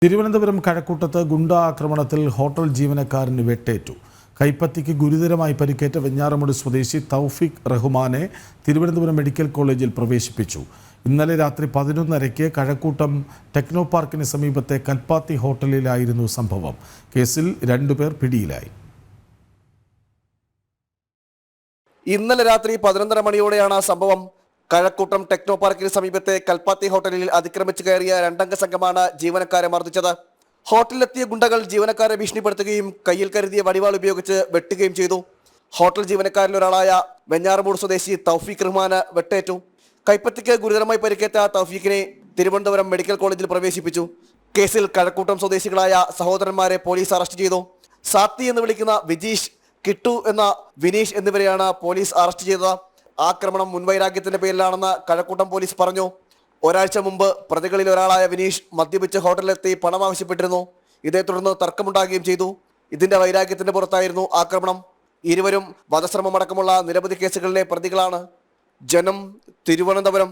തിരുവനന്തപുരം കഴക്കൂട്ടത്ത് ഗുണ്ടാ ആക്രമണത്തിൽ ഹോട്ടൽ ജീവനക്കാരന് വെട്ടേറ്റു. കൈപ്പത്തിക്ക് ഗുരുതരമായി പരിക്കേറ്റ വെഞ്ഞാറമൂട് സ്വദേശി തൗഫീഖ് റഹ്മാനെ തിരുവനന്തപുരം മെഡിക്കൽ കോളേജിൽ പ്രവേശിപ്പിച്ചു. ഇന്നലെ രാത്രി 11:30 കഴക്കൂട്ടം ടെക്നോ പാർക്കിന് സമീപത്തെ കൽപ്പാത്തി ഹോട്ടലിലായിരുന്നു സംഭവം. കേസിൽ 2 പേർ പിടിയിലായി. ഇന്നലെ രാത്രി 11:30 മണിയോടെയാണ് സംഭവം. കഴക്കൂട്ടം ടെക്നോ പാർക്കിന് സമീപത്തെ കൽപ്പാത്തി ഹോട്ടലിൽ അതിക്രമിച്ചു കയറിയ 2 അംഗ സംഘമാണ് ജീവനക്കാരെ മർദ്ദിച്ചത്. ഹോട്ടലിലെത്തിയ ഗുണ്ടകൾ ജീവനക്കാരെ ഭീഷണിപ്പെടുത്തുകയും കയ്യിൽ കരുതിയ വടിവാൾ ഉപയോഗിച്ച് വെട്ടുകയും ചെയ്തു. ഹോട്ടൽ ജീവനക്കാരിൽ ഒരാളായ വെഞ്ഞാറമൂട് സ്വദേശി തൗഫീഖ് റഹ്മാന് വെട്ടേറ്റു. കൈപ്പത്തിക്ക് ഗുരുതരമായി പരിക്കേറ്റ തൗഫീഖിനെ തിരുവനന്തപുരം മെഡിക്കൽ കോളേജിൽ പ്രവേശിപ്പിച്ചു. കേസിൽ കഴക്കൂട്ടം സ്വദേശികളായ സഹോദരന്മാരെ പോലീസ് അറസ്റ്റ് ചെയ്തു. സാത്തി എന്ന് വിളിക്കുന്ന വിജീഷ്, കിട്ടു എന്ന വിനീഷ് എന്നിവരെയാണ് പോലീസ് അറസ്റ്റ് ചെയ്തത്. ആക്രമണം മുൻവൈരാഗ്യത്തിന്റെ പേരിലാണെന്ന് കഴക്കൂട്ടം പോലീസ് പറഞ്ഞു. ഒരാഴ്ച മുമ്പ് പ്രതികളിൽ ഒരാളായ വിനീഷ് മദ്യപിച്ച് ഹോട്ടലിലെത്തി പണം ആവശ്യപ്പെട്ടിരുന്നു. ഇതേ തുടർന്ന് തർക്കമുണ്ടാകുകയും ചെയ്തു. ഇതിന്റെ വൈരാഗ്യത്തിന്റെ പുറത്തായിരുന്നു ആക്രമണം. ഇരുവരും വധശ്രമമടക്കമുള്ള നിരവധി കേസുകളിലെ പ്രതികളാണ്. ജനം, തിരുവനന്തപുരം.